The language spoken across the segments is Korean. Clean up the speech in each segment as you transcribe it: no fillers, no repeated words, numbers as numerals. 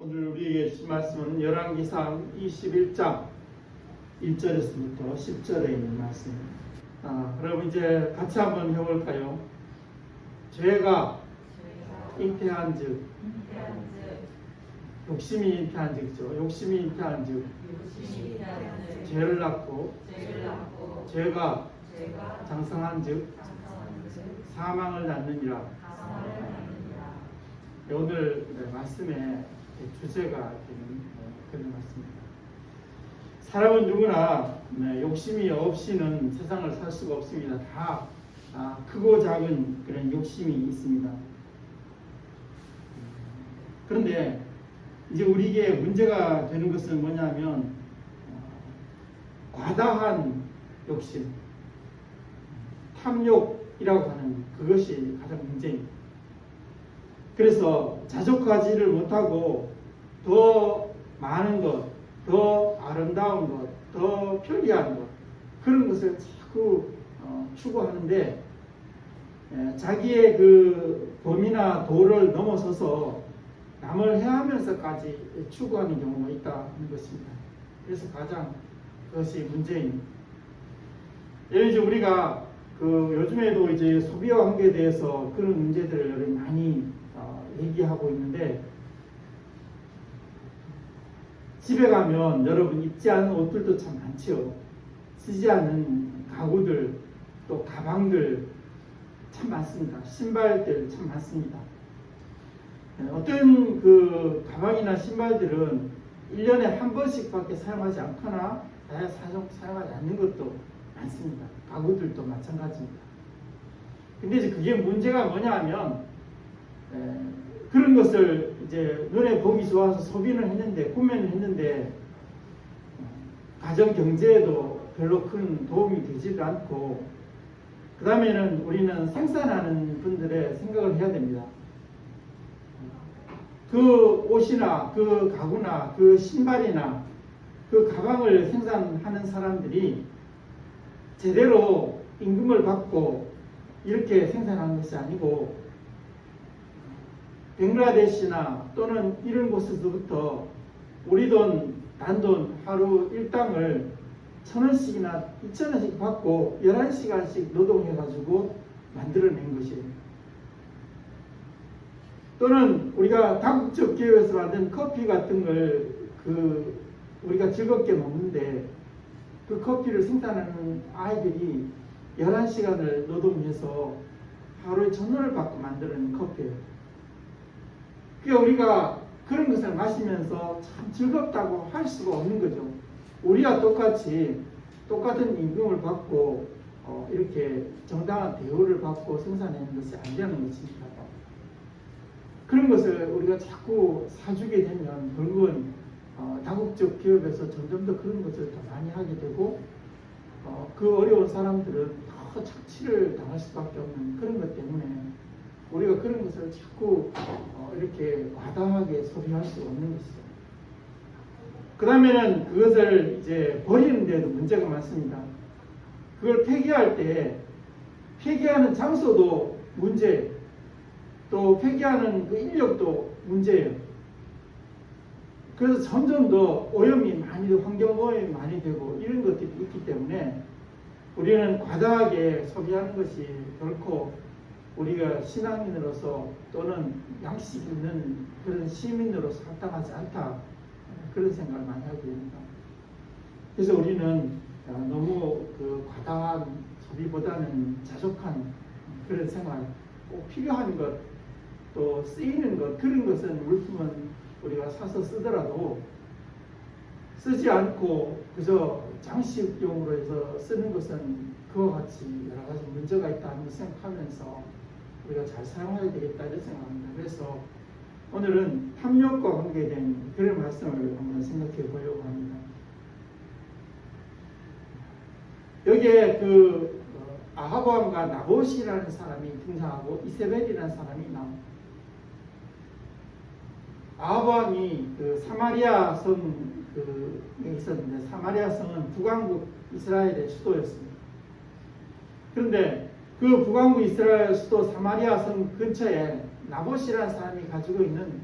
오늘 우리에게 주신 말씀은 열왕기상 21장 1절에서부터 10절에 있는 말씀입니다. 그럼 이제 같이 한번 해볼까요? 죄가 잉태한즉, 욕심이 잉태한즉죠. 욕심이 잉태한즉 죄를 낳고 죄가 장성한즉 사망을 낳느니라. 오늘 말씀의 주제가 되는 그런 말씀입니다. 사람은 누구나 욕심이 없이는 세상을 살 수가 없습니다. 다 크고 작은 그런 욕심이 있습니다. 그런데 이제 우리에게 문제가 되는 것은 뭐냐면 과다한 욕심, 탐욕이라고 하는 그것이 가장 문제입니다. 그래서 자족하지를 못하고 더 많은 것, 더 아름다운 것, 더 편리한 것, 그런 것을 자꾸 추구하는데 자기의 그 범위나 도를 넘어서서 남을 해하면서까지 추구하는 경우가 있다는 것입니다. 그래서 가장 그것이 문제입니다. 이제 우리가 요즘에도 이제 소비와 관계에 대해서 그런 문제들을 많이 얘기하고 있는데, 집에 가면 여러분 입지 않은 옷들도 참 많죠. 쓰지 않는 가구들, 또 가방들 참 많습니다. 신발들 참 많습니다. 어떤 그 가방이나 신발들은 1년에 한 번씩밖에 사용하지 않거나 아예 사용하지 않는 것도 많습니다. 가구들도 마찬가지입니다. 근데 이제 그게 문제가 뭐냐 하면 그런 것을 이제 눈에 보기 좋아서 소비는 했는데, 구매는 했는데 가정 경제에도 별로 큰 도움이 되지도 않고, 그 다음에는 우리는 생산하는 분들의 생각을 해야 됩니다. 그 옷이나 그 가구나 그 신발이나 그 가방을 생산하는 사람들이 제대로 임금을 받고 이렇게 생산하는 것이 아니고, 벵글라데시나 또는 이런 곳에서부터 우리 돈, 단돈 하루 일당을 1,000원씩이나 2,000원씩 받고 11시간씩 노동해가지고 만들어낸 것이에요. 또는 우리가 다국적 기업에서 만든 커피 같은 걸 우리가 즐겁게 먹는데, 그 커피를 생산하는 아이들이 11시간을 노동해서 하루에 1,000원을 받고 만드는 커피예요. 그러니까 우리가 그런 것을 마시면서 참 즐겁다고 할 수가 없는 거죠. 우리와 똑같은 임금을 받고 이렇게 정당한 대우를 받고 생산하는 것이 아니라는 것입니다. 그런 것을 우리가 자꾸 사주게 되면 결국은 다국적 기업에서 점점 더 그런 것을 더 많이 하게 되고, 그 어려운 사람들은 더 착취를 당할 수밖에 없는 그런 것 때문에 우리가 그런 것을 자꾸 이렇게 과다하게 소비할 수 없는 것이죠. 그 다음에는 그것을 이제 버리는 데도 문제가 많습니다. 그걸 폐기할 때 폐기하는 장소도 문제예요. 또 폐기하는 그 인력도 문제예요. 그래서 점점 더 오염이 많이 되고 환경 오염이 많이 되고 이런 것들이 있기 때문에 우리는 과다하게 소비하는 것이 결코 우리가 신앙인으로서 또는 양식 있는 그런 시민으로서 합당하지 않다, 그런 생각을 많이 하게 됩니다. 그래서 우리는 너무 그 과다한 소비보다는 자족한 그런 생활, 꼭 필요한 것, 또 쓰이는 것, 그런 것은 물품은 우리가 사서 쓰더라도 쓰지 않고 그저 장식용으로 해서 쓰는 것은 그와 같이 여러 가지 문제가 있다는 걸 생각하면서 우리가 잘 사용해야 되겠다 이런 생각합니다. 그래서 오늘은 탐욕과 관계된 그런 말씀을 한번 생각해 보려고 합니다. 여기에 아합 왕과 나봇이라는 사람이 등장하고 이세벨이라는 사람이 나옵니다. 아합 왕이 사마리아 성에 있었는데, 사마리아 성은 북왕국 이스라엘의 수도였습니다. 그런데 그 북왕국 이스라엘 수도 사마리아 성 근처에 나봇이라는 사람이 가지고 있는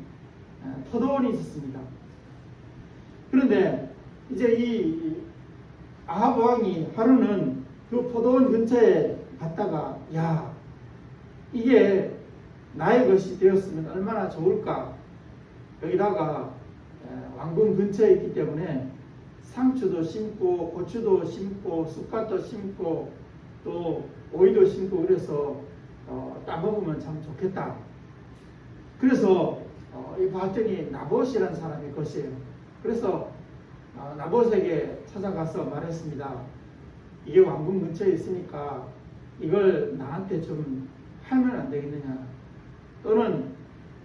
포도원이 있었습니다. 그런데 이제 이 아합 왕이 하루는 그 포도원 근처에 갔다가 야, 이게 나의 것이 되었으면 얼마나 좋을까. 여기다가 왕궁 근처에 있기 때문에 상추도 심고 고추도 심고 쑥갓도 심고 또 오이도 심고 그래서 따먹으면 참 좋겠다. 그래서 봤더니 나봇이라는 사람의 것이에요. 그래서 나봇에게 찾아가서 말했습니다. 이게 왕궁 근처에 있으니까 이걸 나한테 좀 팔면 안 되겠느냐. 또는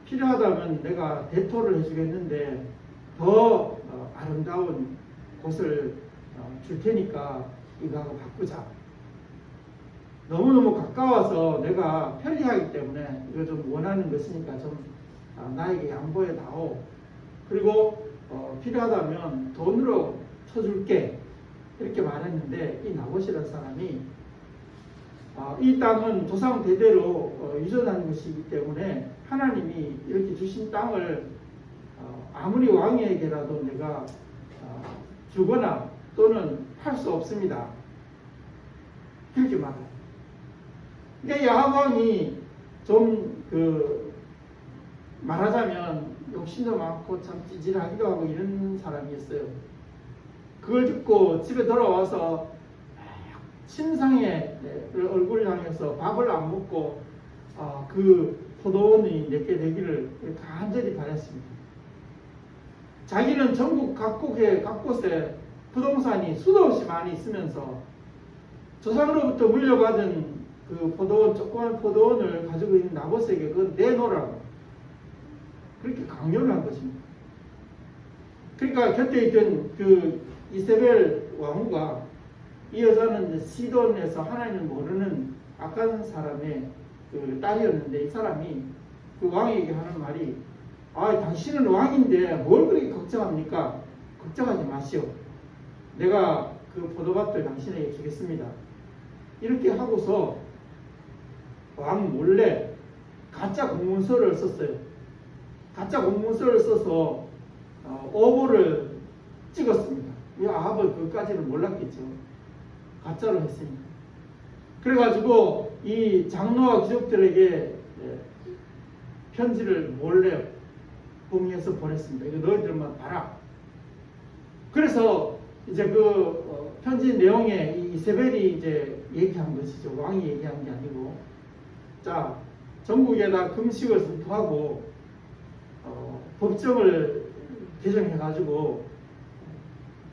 필요하다면 내가 대토를 해주겠는데 더 아름다운 곳을 줄 테니까 이거하고 바꾸자. 너무너무 가까워서 내가 편리하기 때문에 이거 좀 원하는 것이니까 좀 나에게 양보해 다오. 그리고 필요하다면 돈으로 쳐줄게. 이렇게 말했는데 이 나봇이라는 사람이 이 땅은 조상 대대로 유전한 것이기 때문에 하나님이 이렇게 주신 땅을 아무리 왕에게라도 내가 주거나 또는 팔 수 없습니다. 그렇게 말해요. 그러니까 야합 왕이 좀 말하자면 욕심도 많고 참 찌질하기도 하고 이런 사람이었어요. 그걸 듣고 집에 돌아와서 신상의 얼굴을 향해서 밥을 안 먹고 그 포도원이 내게 되기를 간절히 바랐습니다. 자기는 전국 각국에 각곳에 부동산이 수도 없이 많이 있으면서 조상으로부터 물려받은 그 포도원, 조그만 포도원을 가지고 있는 나봇에게 그건 내놓으라고 그렇게 강요를 한 것입니다. 그러니까 곁에 있던 그 이세벨 왕후가 이 여자는 시돈에서 하나님을 모르는 악한 사람의 그 딸이었는데 이 사람이 그 왕에게 하는 말이 당신은 왕인데 뭘 그렇게 걱정합니까? 걱정하지 마시오. 내가 그 포도밭을 당신에게 주겠습니다. 이렇게 하고서 왕 몰래 가짜 공문서를 썼어요. 가짜 공문서를 써서 오보를 찍었습니다. 이 아합은 그까지는 몰랐겠죠. 가짜로 했으니까. 그래가지고 이 장로와 귀족들에게 편지를 몰래 봉해서 보냈습니다. 이거 너희들만 봐라. 그래서 이제 그 편지 내용에 이세벨이 이제 얘기한 것이죠. 왕이 얘기한 게 아니고. 자, 전국에다 금식을 선포하고 법정을 개정해가지고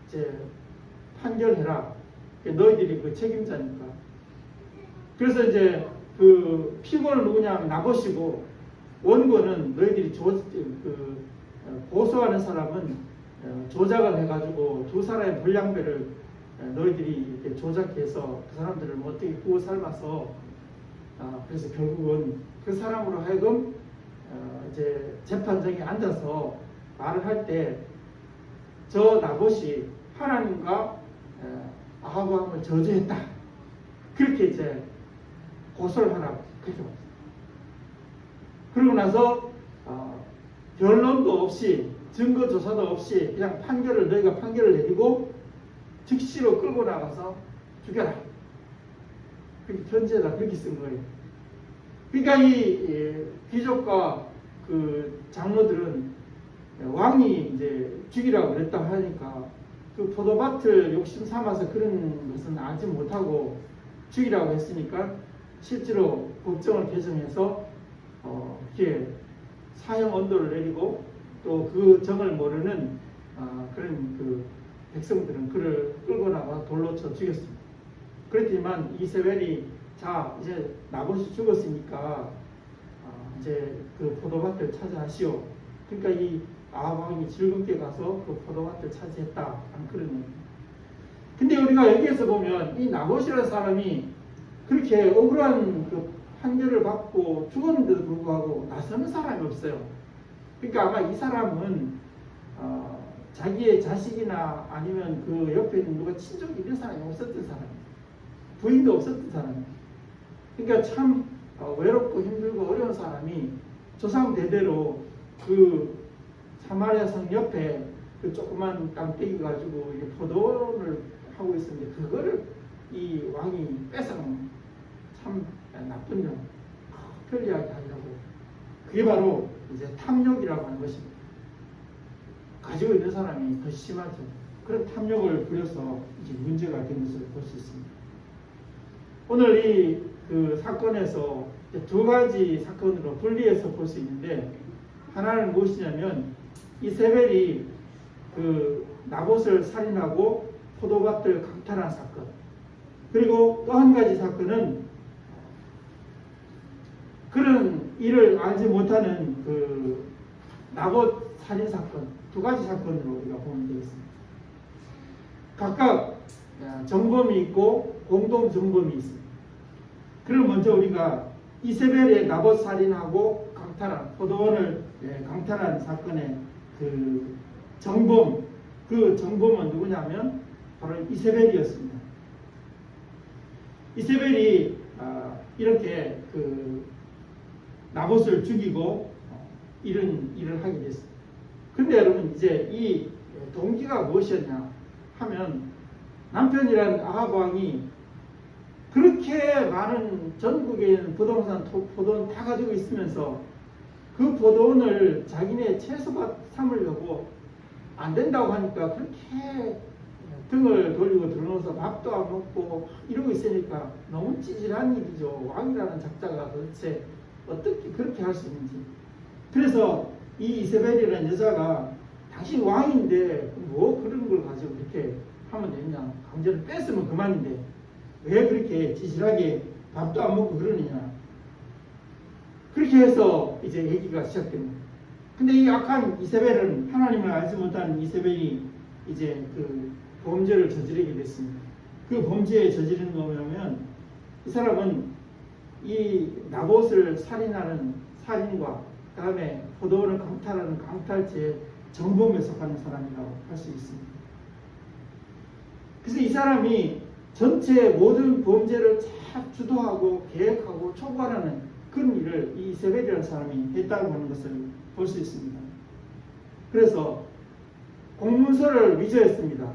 이제 판결해라. 너희들이 그 책임자니까. 그래서 이제 그 피고는 누구냐면 나봇이고 원고는 너희들이 고소하는 사람은 조작을 해가지고 두 사람의 분량배를 너희들이 이렇게 조작해서 그 사람들을 어떻게 구워 삶아서 그래서 결국은 그 사람으로 하여금 이제 재판정에 앉아서 말을 할 때 저 나봇이 하나님과 아합 왕을 저주했다. 그렇게 이제 고소를 하라고 그렇게 말했습니다. 그러고 나서 변론도 없이 증거 조사도 없이 그냥 너희가 판결을 내리고 즉시로 끌고 나가서 죽여라. 그렇게 편지에다 그렇게 쓴 거예요. 그러니까 이 귀족과 그 장로들은 왕이 이제 죽이라고 그랬다고 하니까 그 포도밭을 욕심 삼아서 그런 것은 알지 못하고 죽이라고 했으니까 실제로 법정을 개정해서 이렇게 사형 언도를 내리고 또 그 정을 모르는 그런 그 백성들은 그를 끌고 나가 돌로 쳐 죽였습니다. 그랬지만 이세벨이 자 이제 나봇이 죽었으니까 이제 그 포도밭을 차지하시오. 그러니까 이 아합 왕이 즐겁게 가서 그 포도밭을 차지했다 하는 그런 얘기입니다. 근데 우리가 여기에서 보면 이 나봇이라는 사람이 그렇게 억울한 그 판결을 받고 죽었는데도 불구하고 나서는 사람이 없어요. 그러니까 아마 이 사람은 자기의 자식이나 아니면 그 옆에 있는 누가 친족 이런 사람이 없었던 사람이에요. 부인도 없었던 사람이에요. 그러니까 참 외롭고 힘들고 어려운 사람이 조상 대대로 그 사마리아 성 옆에 그 조그만 땅떼기 가지고 이게 포도원을 하고 있었는데 그거를 이 왕이 뺏어간 참 나쁜 점, 편리하게 하려고. 그게 바로 이제 탐욕이라고 하는 것입니다. 가지고 있는 사람이 더 심하죠. 그런 탐욕을 부려서 이제 문제가 된 것을 볼 수 있습니다. 오늘 이 그 사건에서 두 가지 사건으로 분리해서 볼 수 있는데, 하나는 무엇이냐면 이세벨이 그 나봇을 살인하고 포도밭을 강탈한 사건, 그리고 또 한 가지 사건은 그런 일을 알지 못하는 그 나봇 살인 사건, 두 가지 사건으로 우리가 보면 되겠습니다. 각각 정범이 있고 공동 정범이 있습니다. 그럼 먼저 우리가 이세벨의 나봇 살인하고 강탈한 포도원을 강탈한 사건의 그 정범, 그 정범은 누구냐면 바로 이세벨이었습니다. 이세벨이 이렇게 그 나봇을 죽이고 이런 일을 하게 됐습니다. 그런데 여러분, 이제 이 동기가 무엇이었냐 하면, 남편이란 아합 왕이 그렇게 많은 전국에 있는 부동산, 포도원 다 가지고 있으면서 그 포도원을 자기네 채소밭 삼으려고 안 된다고 하니까 그렇게 등을 돌리고 들어놓아서 밥도 안 먹고 이러고 있으니까 너무 찌질한 일이죠. 왕이라는 작자가 도대체 어떻게 그렇게 할 수 있는지. 그래서 이 이세벨이라는 여자가 당신 왕인데 뭐 그런 걸 가지고 이렇게 하면 되냐, 강제로 뺏으면 그만인데 왜 그렇게 찌질하게 밥도 안 먹고 그러느냐. 그렇게 해서 이제 얘기가 시작됩니다. 근데 이 악한 이세벨은, 하나님을 알지 못하는 이세벨이 이제 그 범죄를 저지르게 됐습니다. 그 범죄에 저지르는 거 뭐냐면, 이 사람은 이 나봇을 살인하는 살인과 그 다음에 포도원을 강탈하는 강탈죄의 정범에 속하는 사람이라고 할 수 있습니다. 그래서 이 사람이 전체 모든 범죄를 다 주도하고 계획하고 초과하는 그런 일을 이 이세벨이라는 사람이 했다고 하는 것을 볼 수 있습니다. 그래서 공문서를 위조했습니다.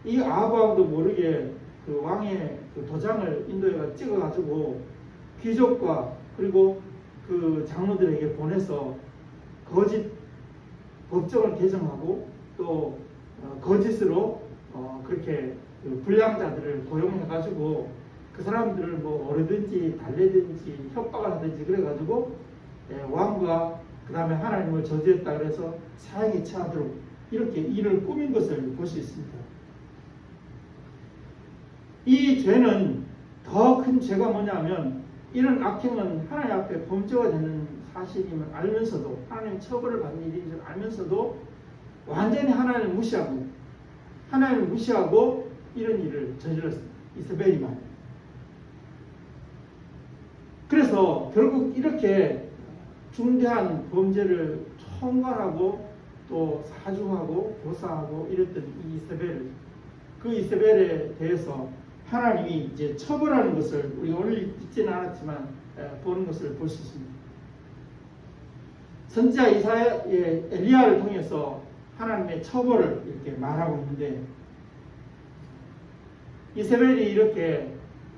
이 아합 왕도 모르게 그 왕의 그 도장을 인도에가 찍어가지고 귀족과 그리고 그 장로들에게 보내서 거짓 법정을 개정하고 또 거짓으로 그렇게 그 불량자들을 고용해가지고 그 사람들을 뭐 오르든지 달래든지 협박을 하든지 그래가지고 왕과 그 다음에 하나님을 저주했다 그래서 사형에 처하도록 이렇게 일을 꾸민 것을 볼 수 있습니다. 이 죄는 더 큰 죄가 뭐냐면, 이런 악행은 하나님 앞에 범죄가 되는 사실임을 알면서도, 하나님 처벌을 받는 일인 줄 알면서도 완전히 하나님을 무시하고 이런 일을 저질렀습니다. 이세벨이만. 그래서 결국 이렇게 중대한 범죄를 총괄하고 또 사주하고 교사하고 이랬던 이 이세벨, 그 이세벨에 대해서 하나님이 이제 처벌하는 것을 우리가 오늘 읽지는 않았지만 보는 것을 볼 수 있습니다. 선지자 이사야의 엘리야를 통해서 하나님의 처벌을 이렇게 말하고 있는데, 이세벨이 이렇게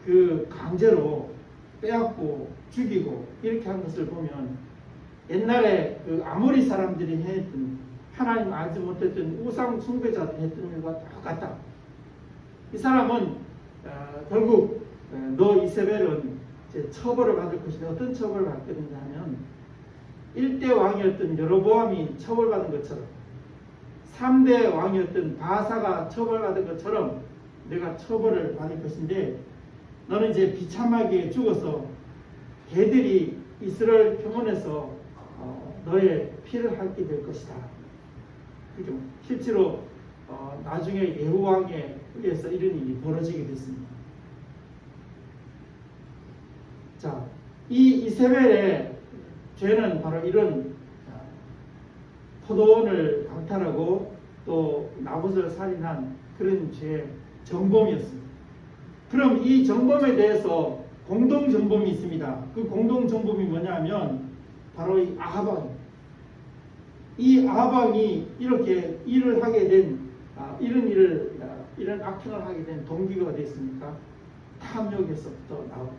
그 강제로 빼앗고 죽이고 이렇게 한 것을 보면, 옛날에 그 아모리 사람들이 했던, 하나님 알지 못했던 우상 숭배자들이 했던 일과 똑같다. 이 사람은 결국 너 이세벨은 이제 처벌을 받을 것이다. 어떤 처벌을 받게 되냐면, 1대 왕이었던 여로보암이 처벌받은 것처럼, 3대 왕이었던 바사가 처벌받은 것처럼 내가 처벌을 받을 것인데, 너는 이제 비참하게 죽어서 개들이 이스라엘 평원에서 너의 피를 핥게 될 것이다. 그렇게 실제로 나중에 예후 왕에 의해서 이런 일이 벌어지게 됐습니다. 자, 이 이세벨의 죄는 바로 이런 포도원을 강탈하고 또 나봇을 살인한 그런 죄의 정범이었습니다. 그럼 이 정범에 대해서 공동 정범이 있습니다. 그 공동 정범이 뭐냐면 바로 이 아합 왕입니다. 이 아방이 이렇게 일을 하게 된 이런 악행을 하게 된 동기가 어디 있습니까? 탐욕에서부터 나옵니다.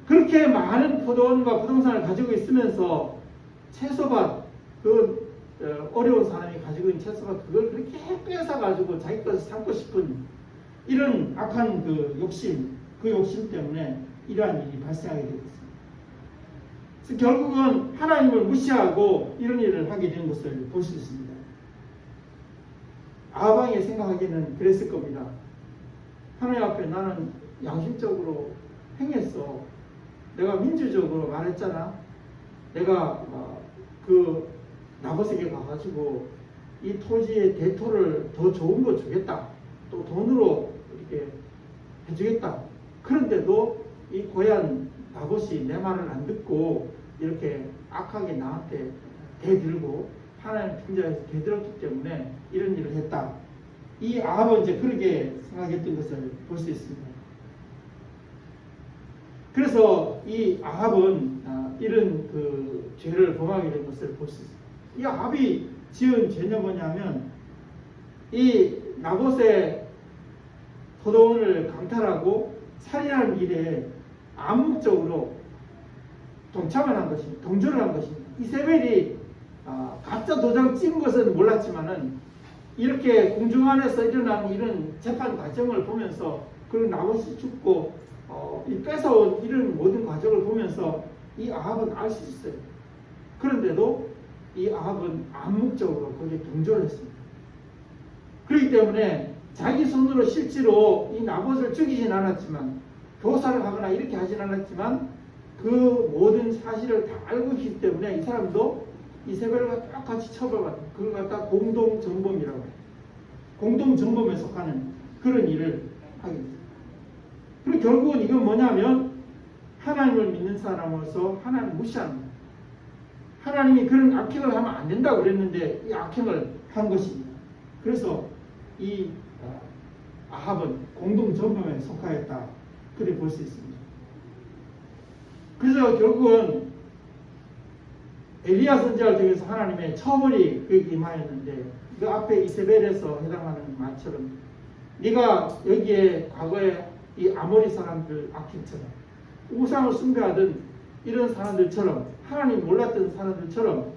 그렇게 많은 포도원과 부동산을 가지고 있으면서 채소밭, 그 어려운 사람이 가지고 있는 채소밭 그걸 그렇게 뺏어 가지고 자기 것을 삼고 싶은 이런 악한 그 욕심 때문에 이러한 일이 발생하게 되었습니다. 그래서 결국은 하나님을 무시하고 이런 일을 하게 된 것을 볼 수 있습니다. 아방이 생각하기에는 그랬을 겁니다. 하나님 앞에 나는 양심적으로 행했어. 내가 민주적으로 말했잖아. 내가 그 나봇에게 가가지고 이 토지의 대토를 더 좋은 거 주겠다. 또 돈으로 이렇게 해주겠다. 그런데도 이 고얀 나봇이 내 말을 안 듣고 이렇게 악하게 나한테 대들고 하나님 핑계에서 대들었기 때문에 이런 일을 했다. 이 아합은 이제 그렇게 생각했던 것을 볼 수 있습니다. 그래서 이 아합은 이런 그 죄를 범하게 된 것을 볼 수 있습니다. 이 아합이 지은 죄는 뭐냐면 이 나봇의 포도원을 강탈하고 살인하는 일에 암묵적으로 동참을 한 것입니다. 동조를 한 것입니다. 이세벨이 가짜 도장 찍은 것은 몰랐지만은 이렇게 궁중 안에서 일어나는 이런 재판 과정을 보면서 그리고 나봇이 죽고 이 뺏어온 이런 모든 과정을 보면서 이 아합은 알 수 있어요. 그런데도 이 아합은 암묵적으로 거기에 동조를 했습니다. 그렇기 때문에 자기 손으로 실제로 이 나봇을 죽이진 않았지만 교사를 하거나 이렇게 하진 않았지만 그 모든 사실을 다 알고 있기 때문에 이 사람도 이세벨과 똑같이 처벌받는 그걸 갖다 공동정범이라고 해요. 공동정범에 속하는 그런 일을 하게 됩니다. 그리고 결국은 이건 뭐냐면 하나님을 믿는 사람으로서 하나님을 무시하는 거예요. 하나님이 그런 악행을 하면 안 된다고 그랬는데 이 악행을 한 것입니다. 그래서 이 아합은 공동정범에 속하였다. 그렇게 볼 수 있습니다. 그래서 결국은 엘리야 선지자를 통해서 하나님의 처벌이 그에게 임하였는데 그 앞에 이세벨에서 해당하는 말처럼 네가 여기에 과거에 이 아모리 사람들 악행처럼 우상을 숭배하던 이런 사람들처럼 하나님 몰랐던 사람들처럼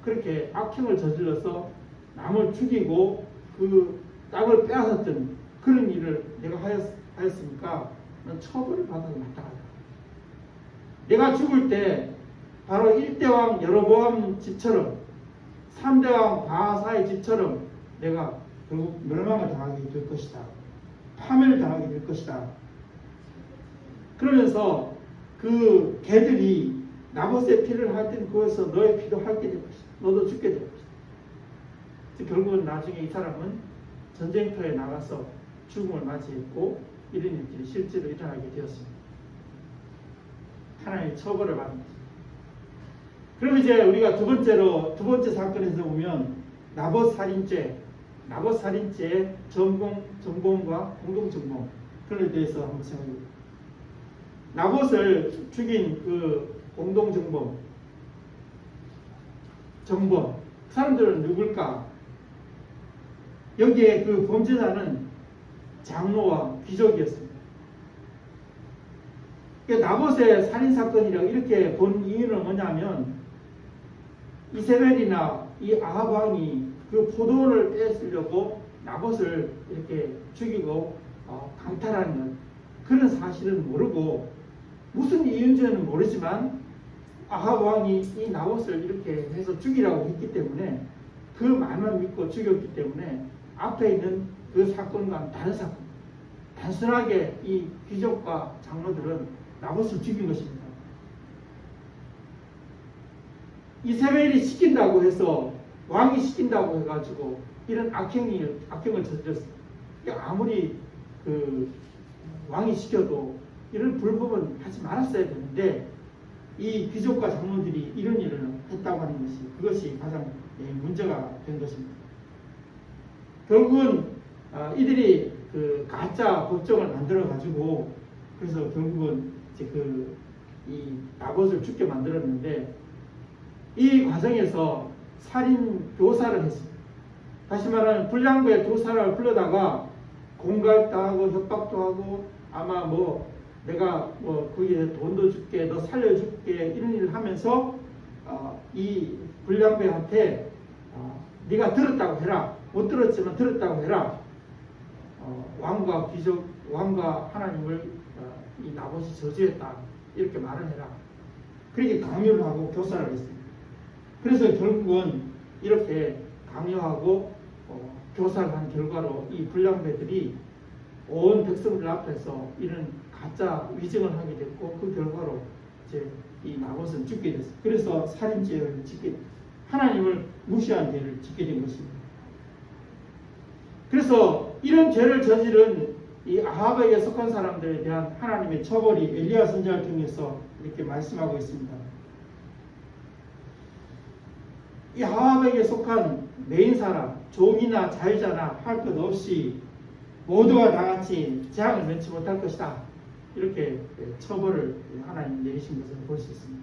그렇게 악행을 저질러서 남을 죽이고 그 땅을 빼앗았던 그런 일을 내가 하였으니까 넌 처벌을 받아야 마땅하다. 내가 죽을 때 바로 1대왕 여로보암 집처럼 3대왕 바하사의 집처럼 내가 결국 멸망을 당하게 될 것이다. 파멸을 당하게 될 것이다. 그러면서 그 개들이 나봇의 피를 할 때는 그것에서 너의 피도 핥게 될 것이다. 너도 죽게 될 것이다. 결국은 나중에 이 사람은 전쟁터에 나가서 죽음을 맞이했고 이런 일들이 실제로 일어나게 되었습니다. 하나님의 처벌을 받는 것입니다. 그럼 이제 우리가 두 번째 사건에서 보면 나봇 살인죄 정범과 공동정범 그런 데 대해서 한번 생각해 봅니다. 나봇을 죽인 그 공동정범 정범 그 사람들은 누굴까? 여기에 그 범죄자는 장로와 귀족이었습니다. 나봇의 살인사건이라고 이렇게 본 이유는 뭐냐면 이세벨이나 이 아합 왕이 그 포도원을 뺏으려고 나봇을 이렇게 죽이고 강탈하는 그런 사실은 모르고 무슨 이유인지는 모르지만 아합 왕이 이 나봇을 이렇게 해서 죽이라고 했기 때문에 그 말만 믿고 죽였기 때문에 앞에 있는 그 사건과는 다른 사건 단순하게 이 귀족과 장로들은 나봇을 죽인 것입니다. 이세벨이 시킨다고 해서 왕이 시킨다고 해가지고 이런 악행을 저질렀습니다. 아무리 그 왕이 시켜도 이런 불법은 하지 말았어야 되는데 이 귀족과 장로들이 이런 일을 했다고 하는 그것이 가장 문제가 된 것입니다. 결국은 이들이 그 가짜 법정을 만들어 가지고 그래서 결국은 이제 이 나봇을 죽게 만들었는데 이 과정에서 살인 교사를 했습니다. 다시 말하면 불량배 두 사람을 불러다가 공갈도 하고 협박도 하고 아마 뭐 내가 뭐 거기에 돈도 줄게 너 살려줄게 이런 일을 하면서 이 불량배한테 네가 들었다고 해라. 못 들었지만 들었다고 해라. 왕과 귀족 왕과 하나님을 이 나봇이 저주했다 이렇게 말을 해라. 그렇게 강요를 하고 교사를 했습니다. 그래서 결국은 이렇게 강요하고 교사를 한 결과로 이 불량배들이 온 백성들 앞에서 이런 가짜 위증을 하게 됐고 그 결과로 이제 이 나봇은 죽게 됐습니다. 그래서 살인죄를 짓게 하나님을 무시한 죄를 짓게 된 것입니다. 그래서 이런 죄를 저지른 이 아합에게 속한 사람들에 대한 하나님의 처벌이 엘리야 선지자를 통해서 이렇게 말씀하고 있습니다. 이 아합에게 속한 메인 사람, 종이나 자유자나 할 것 없이 모두가 다 같이 재앙을 면치 못할 것이다. 이렇게 처벌을 하나님 내리신 것을 볼 수 있습니다.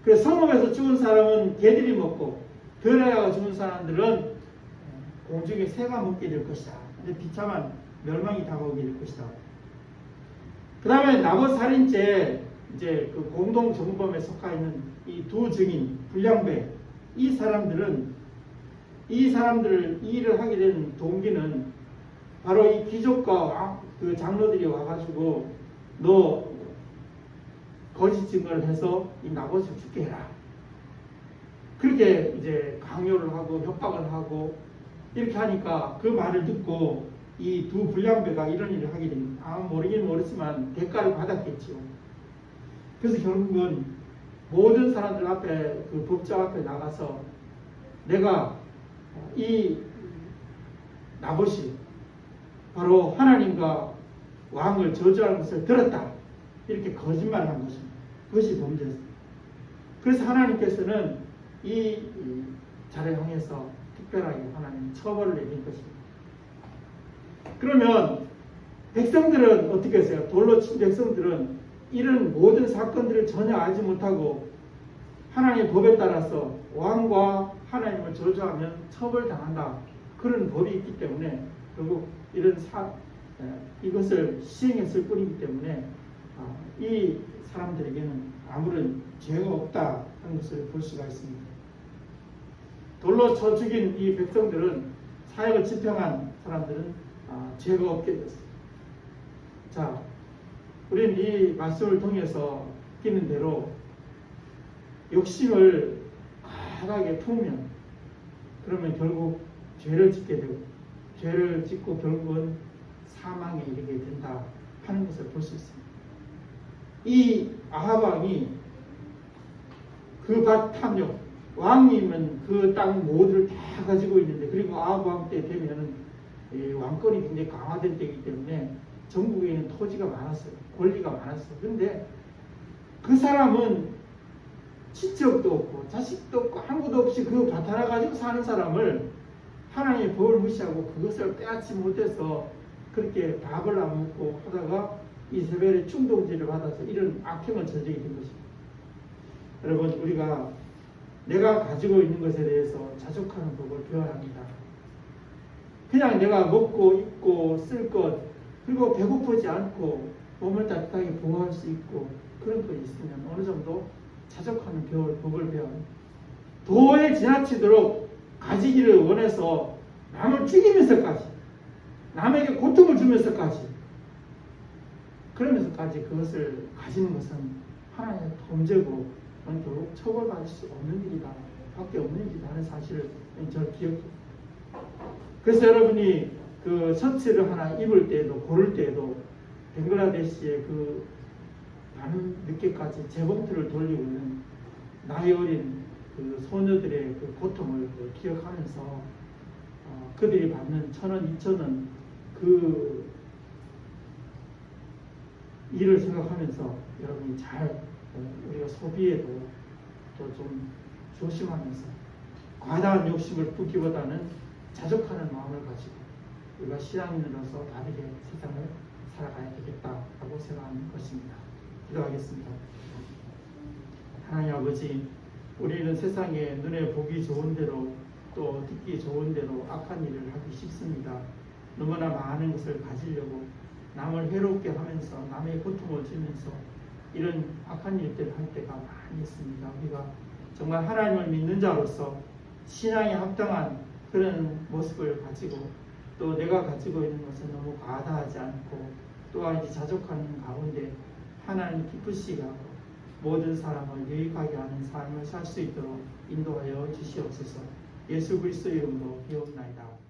그래서 성읍에서 죽은 사람은 개들이 먹고 들에다가 죽은 사람들은 공중에 새가 먹게 될 것이다. 근데 비참한 멸망이 다가오게 될 것이다. 그 다음에 나봇 살인죄 이제 그 공동 정범에 속하 있는 이 두 증인 불량배 이 사람들을 이 일을 하게 된 동기는 바로 이 귀족과 그 장로들이 와가지고 너 거짓 증거를 해서 이 나봇을 죽게 해라. 그렇게 이제 강요를 하고 협박을 하고 이렇게 하니까 그 말을 듣고 이 두 불량배가 이런 일을 하게 됩니다. 모르긴 모르지만 대가를 받았겠죠. 그래서 결국은 모든 사람들 앞에 그 법정 앞에 나가서 내가 이 나봇이 바로 하나님과 왕을 저주하는 것을 들었다. 이렇게 거짓말을 한 것입니다. 그것이 범죄였습니다. 그래서 하나님께서는 이 자를 향해서 특별하게 하나님 처벌을 내린 것입니다. 그러면 백성들은 어떻게 했어요? 돌로 친 백성들은 이런 모든 사건들을 전혀 알지 못하고 하나님의 법에 따라서 왕과 하나님을 저주하면 처벌당한다. 그런 법이 있기 때문에 결국 이런 이것을 시행했을 뿐이기 때문에 이 사람들에게는 아무런 죄가 없다 하는 것을 볼 수가 있습니다. 돌로 쳐 죽인 이 백성들은 사역을 집행한 사람들은 죄가 없게 됐습니다. 자, 우리는 이 말씀을 통해서 느끼는 대로 욕심을 과하게 품으면 그러면 결국 죄를 짓게 되고 죄를 짓고 결국은 사망에 이르게 된다 하는 것을 볼 수 있습니다. 이 아합 왕이 그 밭 탐욕 왕님은 그 땅 모두를 다 가지고 있는데 그리고 아합 왕 때 되면은 왕권이 굉장히 강화된 때이기 때문에 전국에 있는 토지가 많았어요. 권리가 많았어요. 그런데 그 사람은 친척도 없고 자식도 없고 아무도 없이 그 밭 하나 가지고 사는 사람을 하나님의 법을 무시하고 그것을 빼앗지 못해서 그렇게 밥을 안 먹고 하다가 이세벨의 충동질을 받아서 이런 악행을 저지르게 된 것입니다. 여러분 우리가 내가 가지고 있는 것에 대해서 자족하는 법을 배워야 합니다. 그냥 내가 먹고 입고 쓸 것 그리고 배고프지 않고 몸을 따뜻하게 보호할 수 있고 그런 것이 있으면 어느 정도 자족하는 법을 배워야 합니다. 도에 지나치도록 가지기를 원해서 남을 죽이면서까지 남에게 고통을 주면서까지 그러면서까지 그것을 가지는 것은 하나님의 범죄고 결국 처벌받을 수 없는 일이다 밖에 없는 일이다 하는 사실을 저 기억해요. 그래서 여러분이 그 셔츠를 하나 입을 때에도 고를 때에도 벵글라데시의 그 밤 늦게까지 재봉틀을 돌리고 있는 나이 어린 그 소녀들의 그 고통을 기억하면서 그들이 받는 1,000원, 2,000원 그 일을 생각하면서 여러분이 잘 우리가 소비에도 또 좀 조심하면서 과다한 욕심을 품기보다는 자족하는 마음을 가지고 우리가 신앙인으로서 다르게 세상을 살아가야 되겠다라고 생각하는 것입니다. 기도하겠습니다. 하나님 아버지 우리는 세상에 눈에 보기 좋은 대로 또 듣기 좋은 대로 악한 일을 하기 쉽습니다. 너무나 많은 것을 가지려고 남을 해롭게 하면서 남의 고통을 주면서 이런 악한 일들을 할 때가 많이 있습니다. 우리가 정말 하나님을 믿는 자로서 신앙에 합당한 그런 모습을 가지고 또 내가 가지고 있는 것은 너무 과다하지 않고 또한 이제 자족하는 가운데 하나님 기쁘시게 하고 모든 사람을 유익하게 하는 삶을 살 수 있도록 인도하여 주시옵소서. 예수 그리스도 이름으로 기도합나이다.